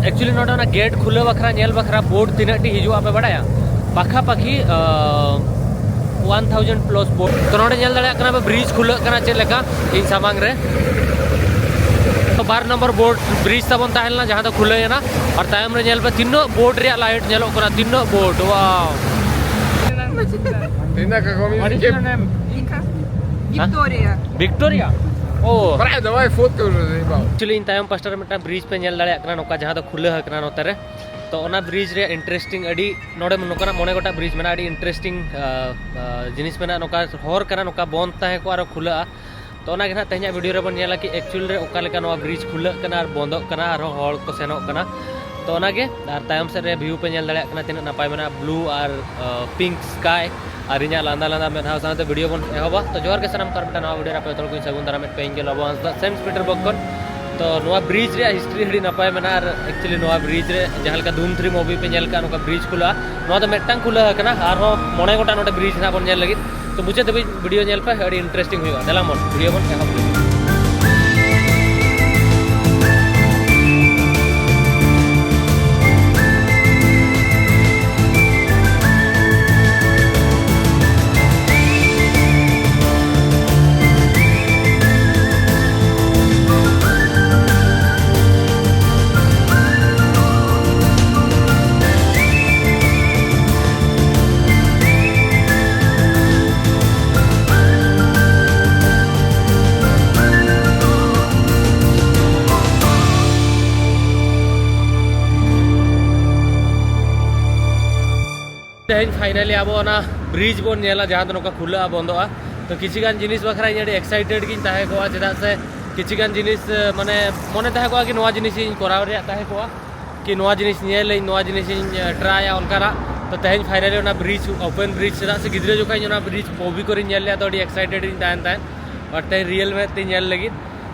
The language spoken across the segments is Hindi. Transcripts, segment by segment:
एक्चुअली नोडे ना गेट खुले बखरा नेल बखरा बोट तीन टी हिजुआ पे बड़ाया पाखा पाखी 1000 प्लस बोट तो नोडे नेल दड़े कना पे ब्रिज खुले कना चे लेका इन सामांग रे तो 12 नंबर बोट ब्रिज तबन ताहेलना जहां तो खुले ना और तायम रे नेल पे तीनो बोट रे लाइट नेलो कना तीनो बोट वाओ Tinha que comer. What is your name? Victoria. Victoria ओ Prada, vai foto rival. Actually इन तायम पास्टर में ब्रिज पे नेल दड़े कना नोका जहां तो खुले हकना नोते रे तो ओना ब्रिज रे इंटरेस्टिंग अडी नोडे नोका मोने गोटा ब्रिज में अडी इंटरेस्टिंग जिनिस में नोका हॉर कना नोका बंद ताहे को आरो खुला तो ओना गेना तेहना वीडियो रे बन नेला कि एक्चुअल रे ओका लेका नो ब्रिज खुला कना और बंद कना आरो हॉर को सेनो कना तो ओना गे आर तायम से रे व्यू पे नेल दड़े कना तीन नपाय मेना ब्लू और पिंक स्काई और इना लांदा लांदा में हाउ साथे वीडियो बन एहबा तो जोर के सनम कर बेटा नवा वीडियो रे पे तोल को सगुन दारा में पेंगे लबो सेंट पीटरबर्ग कोन तो नवा ब्रिज रे हिस्ट्री हडी नपाय मेना और एक्चुअली नवा ब्रिज रे जहां का धूम 3 मूवी पे नेल का नका ब्रिज खुला नवा तो मेटटांग खुला हकना और मोने गोटा नोटे ब्रिज ना बन नेल लगी तो मुझे तभी वीडियो नेल पे हडी इंटरेस्टिंग हुआ देला मन वीडियो बन एहब तेहन फाइनली अब ब्रिज बन नेला जहाँ तो नौका खुला बंद तो किसी गान जिनिस बखरा इन एक्साइटेड की ताहे को चेदा से किसी गान जिनिस माने मने ताहे को कि नवा जिनिस कराव रे ताहे को कि नवा जिनिस नेल नवा जिनिस ट्राया उनका तो तेहन फाइनली ना ब्रिज ओपन ब्रिज चेदा से गिद्रे जोखाई ना ब्रिज मूवी को नेल तो एक्साइटेड ताहन ताहन और तेहन रियल में ती नेल लगी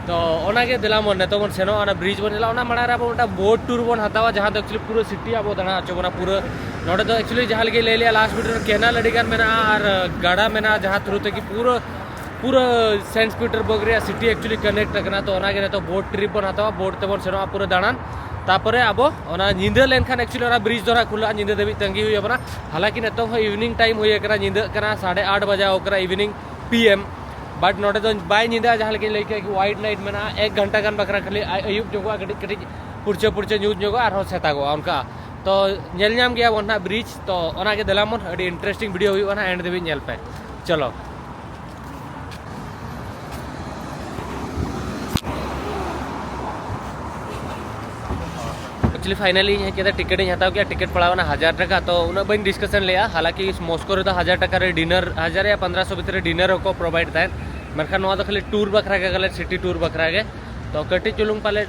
तो ओनागे दिला मन नेतो बन सेनो ना ब्रिज बन नेला माड़ा रे अब बोट टूर बन हतावा जहाँ तो एक्चुअली पूरा सिटी अब दाणा आचोबना पूरा नोडे तो एक्चुअली जहाँ लगे ले लिया लास्ट वीडियो केनाल अड़ीगान में और गाड़ा में जहाँ थ्रू तक पूरा पूरा सेंट पीटरबर्ग रे सिटी एक्चुअली कनेक्ट करना तो ओनागे तो बोट ट्रिप बन हतावा बोट ते बन सेनो पूरा दाणान तापरे अब निंदा लेनखान एक्चुअली ओना ब्रिज द्वारा खुला निंदा दबी तंगी हुई अपना हालांकि नितो इवनिंग टाइम हुई करा निंदा करा 8:30 बजे ओकरा इवनिंग PM बट नोडे तो बाय निंदा जहाँ लगे लेके कि वाइट नाइट में 1 घंटा गान बकरा खाली अयुब जोगा कटी कटी पुरचे पुरचे न्यूज जोगा और सेतागो उनका तो नेल नाम गया वना ब्रिज तो ओनागे दिलामन अड़ी इंटरेस्टिंग वीडियो हुई वना एंड देवी नेल पे चलो एक्चुअली फाइनली ये टिकट हताव किया टिकट पड़ा 1000 टका तो उन बी डिस्कसन लिया हालांकि मॉस्को रे 1000 टका रे डिनर 1000 या 1500 भितर डिनर को प्रोवाइड था मेरखान तो खाली टूर बखरा के गले सिटी टूर बखरा के तो कटी चुलुंग पाले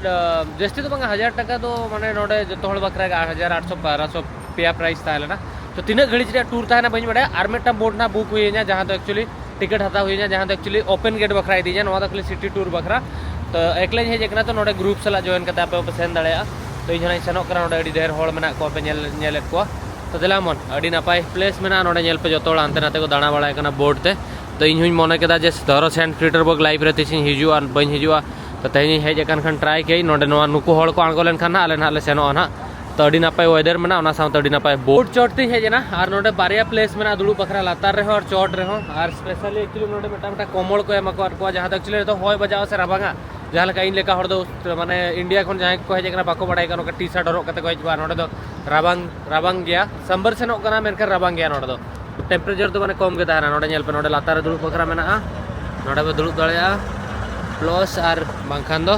जस्ती तो 1000 टका तो माने नोडे जो हड़ बखरा 8800 1200 पे प्राइस था ना तो तीन घड़ी टूर था बी बड़ा और मेटा बोट ना बुक हुई जहाँ तो एक्चुअली टिकट हता हुई जहाँ तो एक्चुअली ओपन गेट बखरा दी तो खाली सिटी टूर बखरा तो एकले हेजना तो नोडे ग्रुप सला जॉइन करते पे सेन दाड़ा तो इन सेनों ढेर हड़ में को पे तो दिला मन अड़ी नपाय प्लेस में नोडे पे जो आनते नाते को दाणा बड़ा बोट ते तो इन मन के जे धरो सेंट पीटरबर्ग लाइव रे तीस हिजुआ बी हिजुआ तो तेज हेज खान ट्राई के नोडे नुकु हड़ को आंगो लेन खान आले ना सेनों ना तो अड़ी नपाय वेदर में अड़ी नपाय बोट चोट ती हेजना और नोडे बारिया प्लेस में दुड़ू बखरा लातार रे और चोट रे और स्पेशली एक्चुअली नोडे मेटा कमल को एम को जहाँ एक्चुअली तो हय बजाव से राबांगा जहाँ लेका इन लेका हड़ दो माने इंडिया खन जहाँ को हेजना बाको बड़ाई का टी शर्ट हरक कते को हजवा नोडे दो राबांग गया संबर सेनों कना मेनखान राबांग गया नोडे दो टेम्परेचर तो माने कम के ताहना नोडे नेल पे नोडे लातार दुड़ू बखरा मेना नोडे पे दुड़ू दाड़ेया प्लस और बांखान दो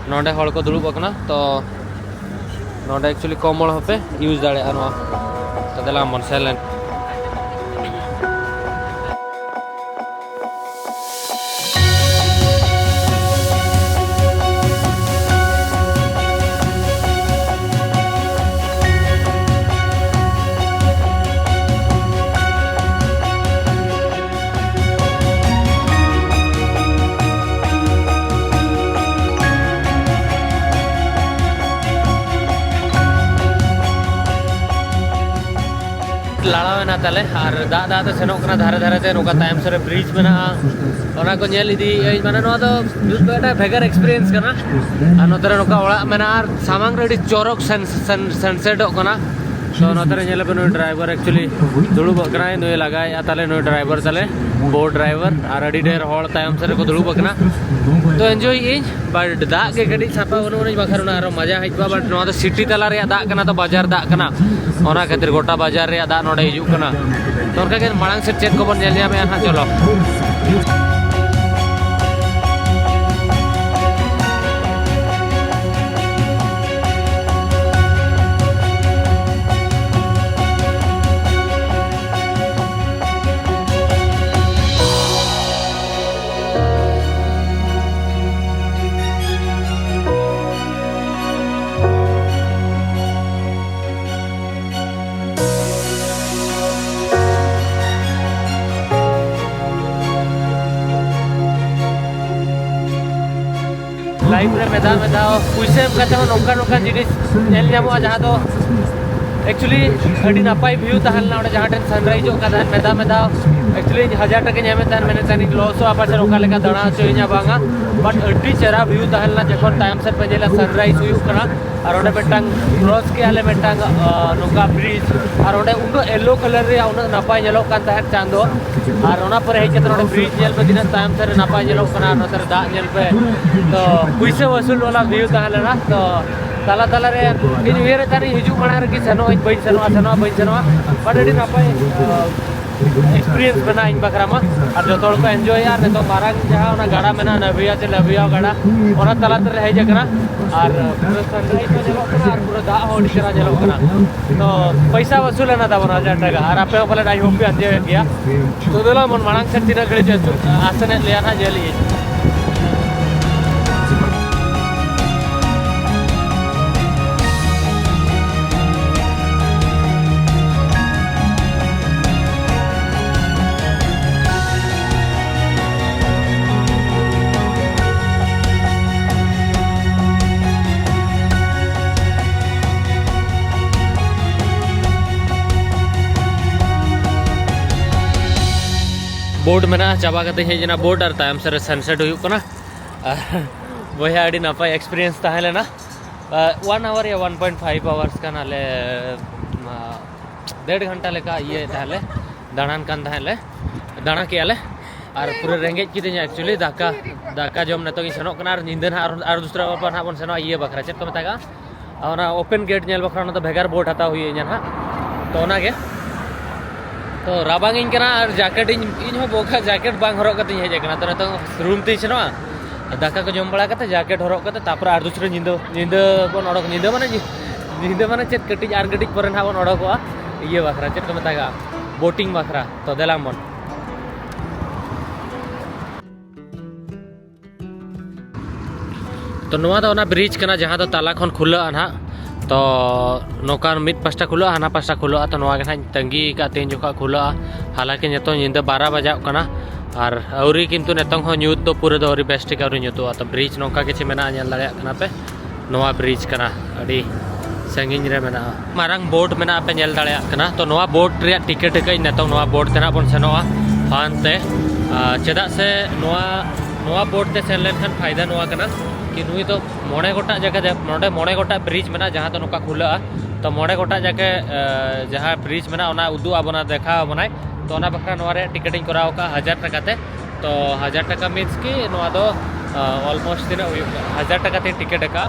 नोडे हड़ को दुड़ू बकना तो नोडे एक्चुअली कमल होपे यूज दाड़ेया नोआ तो देला मन सेलेन लाड़ावेना ताले और दाग दाग ते सेनोक कना धारे धारे ते नोका तायम सरे ब्रिज मेना ओना को नेल इदी माने नोआ दो जुटा भेगर एक्सपीरियंस कना और नोतरे नोका ओड़ा मेना और सामांग रेडी चोरक सनसेट कना तो नोतरे नेल पे नो ड्राइवर एक्चुअली दुड़ुब कना नुय लगाय ताले नो ड्राइवर ताले बोट ड्राइवर और अडी ढेर होड़ तायम सरे को दुड़ुब कना तो एंजॉय इन बट दाग के गडी छापा बनुन बखर ना मजा हजबा बट नोआ दो सिटी तला रे दाग कना तो बाजार दाग कना ओना खातिर गोटा बाजार रे दाग नोडे हिजु कना तो उनका के मांग से चेक को बन नेल जामे हां चलो लाइफ रे मेदा मेदा पुइसे कते नोका नोका जिनिस नेल ᱧᱟᱢᱚᱜᱼᱟ जहां दो एक्चुअली अडी नापाई व्यू तहलना ओडे जहां टेन सनराइज का मेदा मेदा एक्चुअली 1000 टका ᱧᱟᱢᱮ तान मैंने तानी लॉस आपा से ओका लेका दणा चोइना बांगा बट अडी चेरा व्यू तहलना जखन टाइम से पजेला सनराइज हुई कना और ओडे बेटांग क्रॉस के आले बेटांग नोका ब्रिज और ओडे उनो येलो कलर रे उनो नापाई ñelo kan ताहे चांदो और ओना पर हेज ओडे ब्रिज ñel पे दिन टाइम से नापाई ñelo कना नतर दा ñel पे तो पुइसे वसूल वाला व्यू तहलना तो ताला ताला रे इन वेरे तानी हिजु मणा रे कि सनो बई सनो बट अडी नापाई एक्सपीरियंस बना इन बकरामा और जो तोड़ को एंजॉय यार तो मारांग जहां ओना गाड़ा मेना नबिया से लबिया गाड़ा ओना तला तले हेज कना और पूरा सनराइज में जलो कना और पूरा दा होडी करा जलो कना तो पैसा वसूल ना ता 1000 टका और आपे बोले आई होप एंजॉय किया तो देला मन मारांग से तीन घड़ी आसने लिया ना जेली बोट में चाबा हेजना बोट और तायम सर सनसेट होना बया अड़ी नपाय एक्सपीरियंस तहलेना 1 आवर या 1.5 आवर्स का नाले 1.5 घंटा लेका ये तहले दाड़ान कान तहले दाड़ा कियाले और पूरा रेंगेज की एक्चुअली दाका दाका जम नतो सेनों कना निंदन और दूसरा पर हां बन सेनो ये बखरा चेक को बतागा और ओपन गेट नेल बखरा तो भेगार बोट हता हुई ना तो ओना के तो राबांग इन कना और जैकेट इन हो बोखा जैकेट बांग हरक कते हेज कना तो नतो रूम ते सेनोआ दाका को जम बड़ा कते जैकेट हरक कते तापर और दूसरे निंद बन अडक निंद माने चेत कटिज आर गटिज पर ना बन अडकोआ ये बखरा चेक को बतागा बोटिंग बखरा तो देलाम बन तो नोआ दो ना ब्रिज कना जहां तो ताला खन खुला ना तो नौका मिद पास्टा खुला हाना पास्टा खुला तो नोआ के तंगी का तीन जोखा खुला हालांकि नितो निंदा 12 बजा कना और औरी किंतु नेतंग हो न्यूत तो पूरे दौरी बेस्ट का न्यूतो तो ब्रिज नौका के मेना नेल दाड़े कना पे नोआ ब्रिज कना अड़ी संगिन रे मेना मारंग बोट मेना पे नेल दाड़े कना तो नोआ बोट रे टिकट के नेतंग नोआ बोट तेना बन सेनोआ फान ते चेदा से नोआ बोट ते सेन लेन खान फायदा नोआ कना कि नुई तो मोड़े गोटा जगह नोडे मोड़े गोटा ब्रिज मेना जहाँ तो नौका खुला तो मोड़े गोटा जगह जहाँ ब्रिज मेना ओना उदू आबना देखा बनाए तो ओना बखरा नोआ रे टिकटिंग कराव का 1000 टका ते तो 1000 टका मीन्स कि नोआ दो ऑलमोस्ट दिन 1000 टका ते टिकट का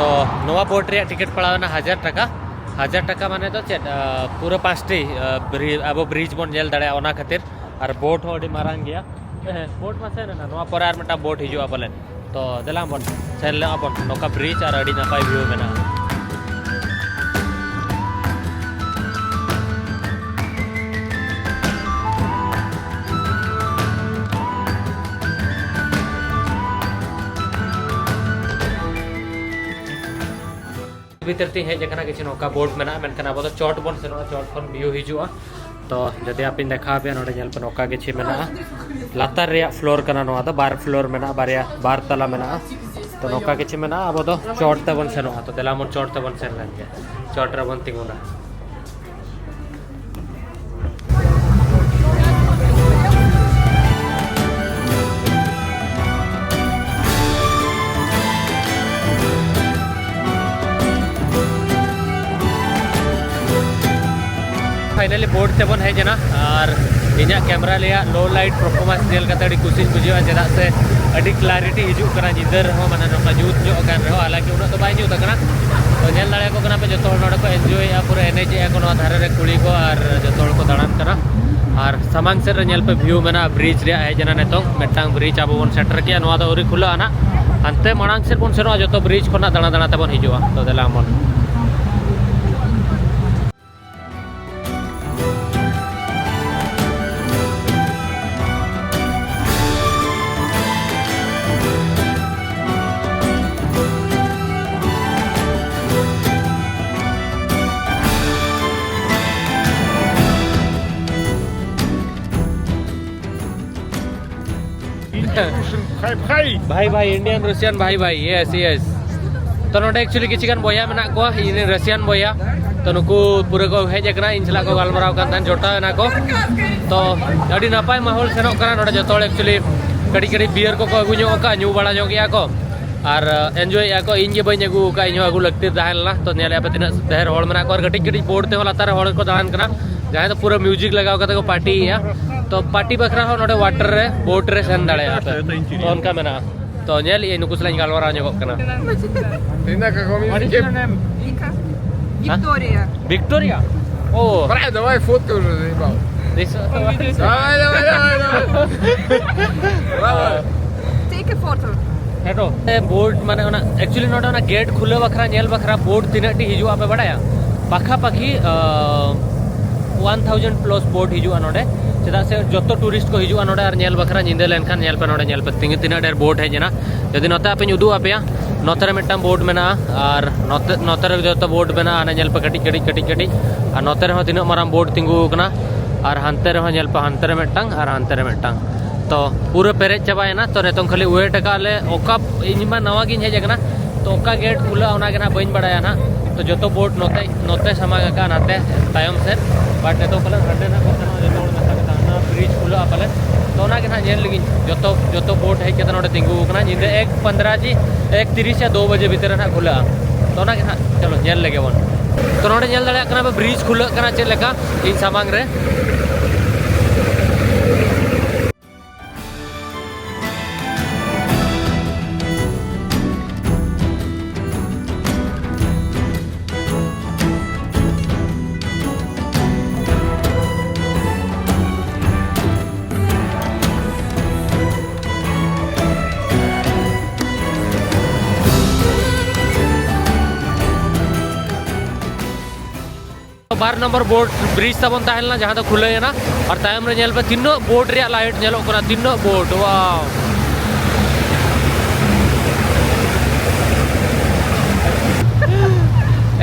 तो नोआ बोट रे टिकट पड़ावना 1000 टका माने तो चेत पूरा 5टी अब ब्रिज बन नेल दाड़े ओना खातिर और बोट हो अडी मारांग गया बोट में से ना नोआ पर आर मटा बोट हिजुआ बोले तो देला बन सेन ले अपन नौका ब्रिज और अडी नापाय व्यू मेना भीतर ती हेज कना किसी नौका बोट मेना मेनकन अब तो चोट बन से चोट खन व्यू हिजुआ तो जदि आप देखा पे नोडे नेल पे नौका के मेना लातार रे फ्लोर कना नोआ तो 12 फ्लोर मेना बार तला मेना तो नौका किसी में ना अब तो चोट तबन सेन तो तेला मन चोट तबन सेन लगे चोट रबन तिंगुना फाइनली बोर्ड तेबन है जना और इन कैमरा लिया लो लाइट परफॉर्मेंस नेल कते अड़ी कुछ बुझा चेदा से अड़ी क्लैरिटी हिजू कना जिदर हो माने नोका जूत जो गान रहो हालांकि उना तो बाय जूत कना तो नेल दाड़े को कना पे जतो नोडे को एन्जॉय या पूरा एनर्जी या कोनो धारे रे कुड़ी को और जतो को दाड़ान कना और सामांग से नेल पे व्यू मेना ब्रिज रे है जना नेतो मेटांग ब्रिज अब बन सेटर किया नोआ दो उरी खुला ना अंते मांग से बन सेनो जतो ब्रिज कोना दाणा दाणा तबन हिजुआ तो देला मन भाई भाई इंडियन रशियन भाई भाई यस यस तो नोडे एक्चुअली किसी गान बोया मेना को इन रशियन बोया तो नुकु पूरे को हेज एकना इन चला को गालमराव कान तान जोटा ना को तो अड़ी नापाय माहौल सेनो करा नोडे जतो एक्चुअली कड़ी कड़ी बियर को अगु ᱧᱚᱜ का ᱧᱩ बाड़ा ᱧᱚᱜ ᱜᱮᱭᱟ को और एन्जॉय या को इन जे बई अगु का इन अगु लगती दाहलना तो नेले पे तिना देहर होड़ मेना को और कटी कटी बोर्ड ते लातार होड़ को दान कना जहां तो पूरा म्यूजिक लगाव कते को पार्टी या तो पार्टी बखरा हो नोडे वाटर रे बोट रे सेन दाड़े तो उनका मेना तो नेल ये नुकुस लाइन गालवरा ᱧᱚᱜ कना Tinda que comida que Vika. Victoria. Victoria ओ Prada, vai fotos aí, pau. This Vai, vai, vai. Take a photo. हेटो बोर्ड माने ओना एक्चुअली नोडे ओना गेट खुले बखरा नेल बखरा बोर्ड तिनाटी हिजुआ पे बडाया पाखा पाखी 1000 प्लस बोर्ड हिजुआ नोडे चेदा से जतो टूरिस्ट को हिजुआ नोडे और नेल बखरा निंदे लेनखान नेल पे नोडे नेल पे तिना डेर बोर्ड है जना यदि नोते आपे उदू आपे नोते रे मिटम बोर्ड मेना और नोते रे जतो बोर्ड मेना आने नेल पे कटी कटी कटी कटी और नोते रे हो तिना माराम बोर्ड तिंगु कना और हानते रे हो नेल पे हानते रे मिटंग और हानते रे मिटंग तो पूरा पेरेज चाबायना तो नेतों खाली वेट काले ओका इनमा नवा गिन हेज कना तो ओका गेट खुला ओना गना बइन बडाया ना तो जतो बोर्ड नोते नोते समागा का नाते तायम से बट नेतो पले हंडे ना को जतो मेसा का ना ब्रिज खुला पले तो ना गना जेल लगी जतो बोर्ड है केतना नोडे तिंगु कना जिंदे 1:15 जी 1:30 या 2 बजे भीतर ना खुला तो ना गना चलो जेल लगे वन तो नोडे जेल दड़े कना ब्रिज खुला कना चे लेका इन सामांग रे बार नंबर बोर्ड ब्रिज तबन ताहलना जहां तो खुले ना और तायम रे नेल पे तीनो बोर्ड रे लाइट नेलो कना तीनो बोर्ड वाओ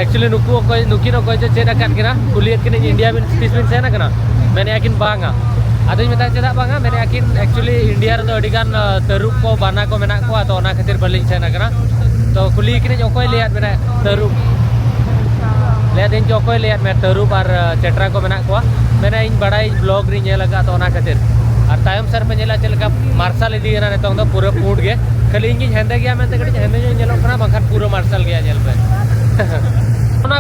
एक्चुअली नुकी नो कोई चेदा कान किना कुलियत किने इंडिया बिन स्पीच बिन सेना कना मैंने याकिन बांगा आदि मेता चेदा बांगा मैंने याकिन एक्चुअली इंडिया रे तो अडिगान तरुप को बाना को मेना को तो ओना खातिर बलिन सेना कना तो कुली किने ओकोय लेयात मेना तरुप ले दिन जो कोई ले मैं तरुप और चेट्रा को मेना को मैंने इन बड़ा ब्लॉग री नेल लगा तो ओना खातिर और तायम सर पे नेला चलका मार्शल इदी ना नेतो तो पूरा फूट गे खाली इंगी हेंदे गया मैं तकड़ी हेंदे जो नेलो कना बखर पूरा मार्शल गया नेल पे ओना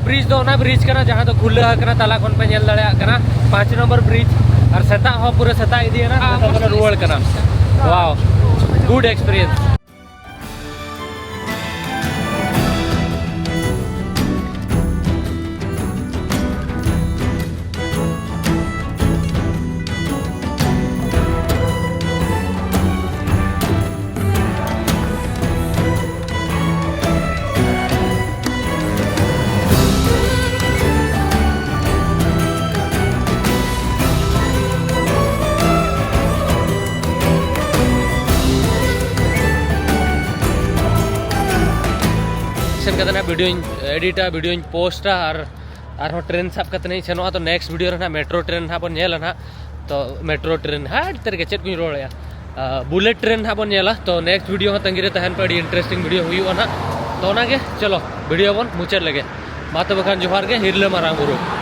ब्रिज कना जहां तो खुले कना ताला कोन पे नेल दड़या कना 5 नंबर ब्रिज और सेता हो पूरा सेता इदी ना तो रुवल कना वाओ गुड एक्सपीरियंस कतना वीडियो एडिटा वीडियो पोस्टा और ट्रेन साब कतने सेनो तो नेक्स्ट वीडियो ना मेट्रो ट्रेन ना बन नेल ना तो मेट्रो ट्रेन हाँ तेरे चेक को रोड़ा बुलेट ट्रेन हाँ बन नेला तो नेक्स्ट वीडियो हाँ तंगी रे तहन पे इंटरेस्टिंग वीडियो हुई ना तो चलो वीडियो बन मुचाद लगे मा तब खान जोहार गे हिरले मारांग बुरु।